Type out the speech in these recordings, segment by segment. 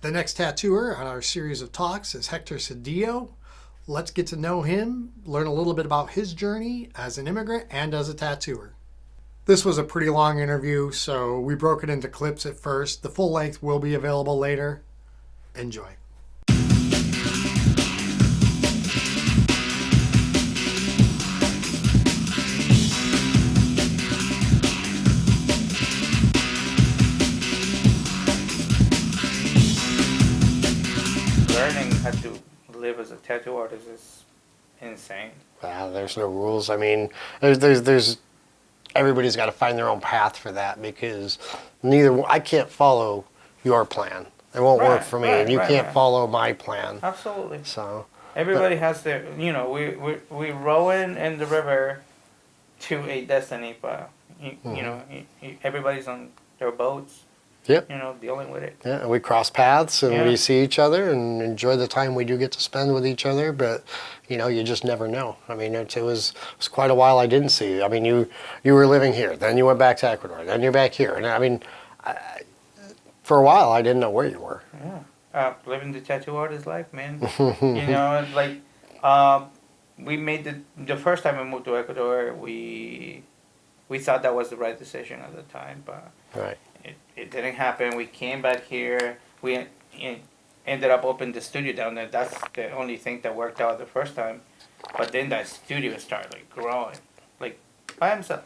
The next tattooer on our series of talks is Hector Cedillo. Let's get to know him, learn a little bit about his journey as an immigrant and as a tattooer. This was a pretty long interview, so we broke it into clips at first. The full length will be available later. Enjoy. Learning how to live as a tattoo artist is insane. There's no rules. I mean, there's everybody's got to find their own path for that, because I can't follow your plan. It won't work for me, and you can't follow my plan. Absolutely. So everybody has their, we rowing in the river to a destiny, but everybody's on their boats. Yep. Dealing with it. Yeah, and we cross paths and we see each other and enjoy the time we do get to spend with each other, but you just never know. I mean, it was quite a while I didn't see you. I mean, you were living here, then you went back to Ecuador, then you're back here. And I mean, for a while I didn't know where you were. Yeah. Living the tattoo artist life, man. We made the first time we moved to Ecuador, we thought that was the right decision at the time, but right. It didn't happen. We came back here. We ended up opening the studio down there. That's the only thing that worked out the first time. But then that studio started growing, by itself.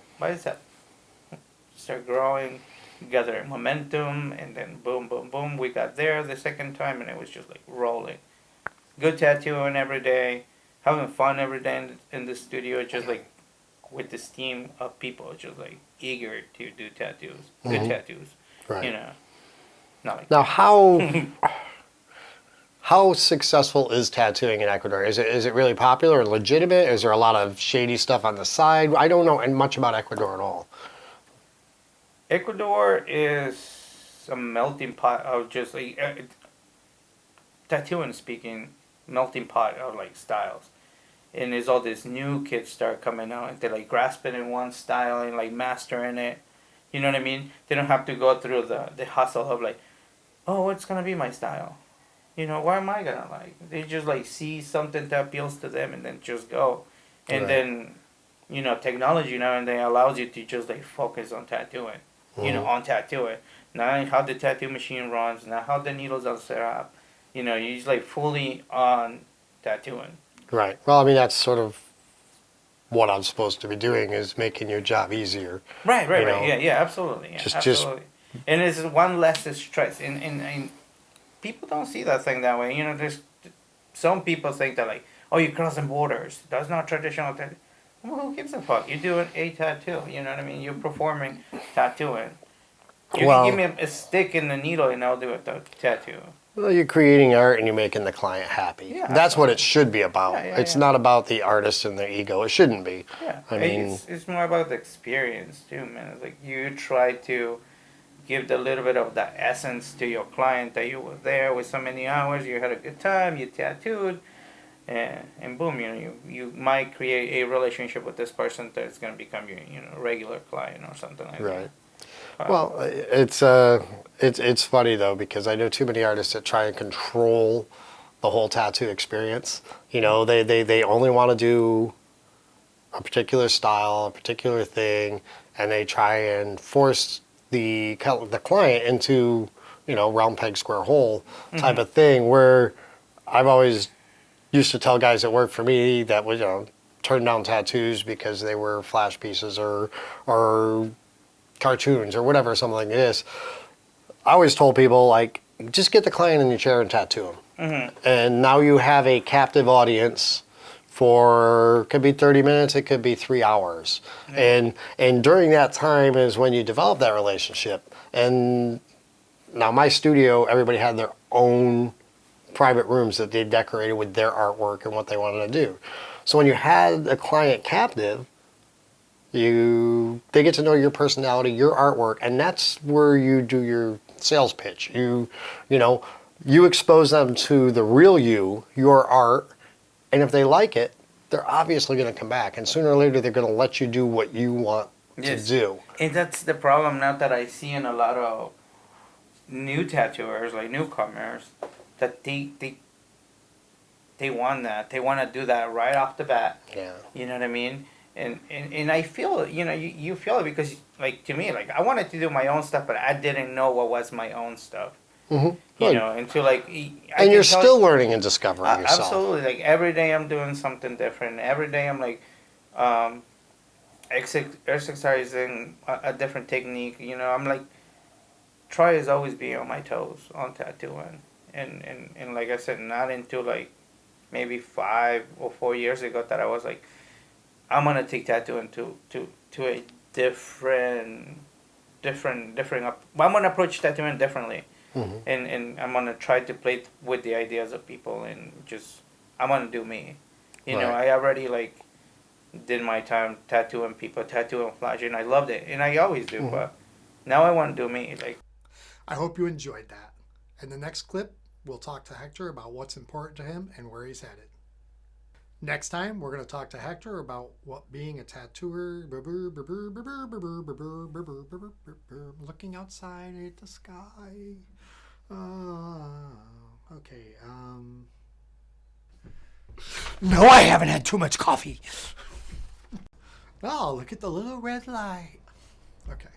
Started growing, gathering momentum, and then boom, boom, boom. We got there the second time, and it was just rolling. Good tattooing every day, having fun every day in the studio, just with this team of people, just eager to do tattoos, good tattoos. Right. Now, how successful is tattooing in Ecuador? Is it really popular or legitimate? Is there a lot of shady stuff on the side? I don't know much about Ecuador at all. Ecuador is a melting pot of just tattooing speaking, melting pot of styles. And there's all these new kids start coming out and they're grasping in one style and mastering it. You know what I mean? They don't have to go through the hustle of what's gonna be my style? What am I gonna like? They just see something that appeals to them and then just go. And then, technology now and then allows you to just focus on tattooing. On tattooing. Not how the tattoo machine runs, not how the needles are set up. You're just fully on tattooing. Right. Well, I mean, that's sort of what I'm supposed to be doing, is making your job easier. Right. Yeah, absolutely. Yeah, absolutely. And it's one less stress. And people don't see that thing that way. There's some people think that you're crossing borders. That's not traditional tattoo. Well, who gives a fuck? You're doing a tattoo. You know what I mean? You're performing tattooing. You can give me a stick and a needle and I'll do a tattoo. Well, you're creating art and you're making the client happy. Yeah, that's what it should be about. It's not about the artist and their ego. It shouldn't be. Yeah. I mean, it's more about the experience too, man. It's you try to give a little bit of that essence to your client that you were there with so many hours, you had a good time, you tattooed, and boom, you might create a relationship with this person that's going to become your regular client or something like that. Right. Well, it's funny though, because I know too many artists that try and control the whole tattoo experience. They only want to do a particular style, a particular thing, and they try and force the client into round peg square hole type of thing. Where I've always used to tell guys that work for me that would turn down tattoos because they were flash pieces or cartoons or whatever, something like this. I always told people, just get the client in your chair and tattoo them. And now you have a captive audience for, could be 30 minutes, it could be 3 hours. And during that time is when you develop that relationship. And now my studio, everybody had their own private rooms that they decorated with their artwork and what they wanted to do. So when you had a client captive, they get to know your personality, your artwork, and that's where you do your sales pitch. You expose them to the real you, your art, and if they like it, they're obviously going to come back, and sooner or later they're going to let you do what you want to do. And that's the problem now that I see in a lot of new tattooers, like newcomers, that they want that. They want to do that right off the bat. Yeah. You know what I mean? And I feel, you feel it because, like, to me, like, I wanted to do my own stuff, but I didn't know what was my own stuff. Mm-hmm. You know, until, like, and you're still learning and discovering yourself. Absolutely. Like, every day I'm doing something different. Every day I'm, like, exercising a different technique. You know, I'm, like, try is always being on my toes on tattooing. And like I said, not until, like, maybe 5 or 4 years ago that I was like, I'm gonna take tattooing to a different. I'm gonna approach tattooing differently, and I'm gonna try to play with the ideas of people and just I'm gonna do me. You know, I already like did my time tattooing people, tattooing flash, and I loved it, and I always do. But now I want to do me. Like, I hope you enjoyed that. In the next clip, we'll talk to Hector about what's important to him and where he's headed. Next time, we're going to talk to Hector about what being a tattooer, looking outside at the sky. Okay. No, I haven't had too much coffee. Oh, look at the little red light. Okay.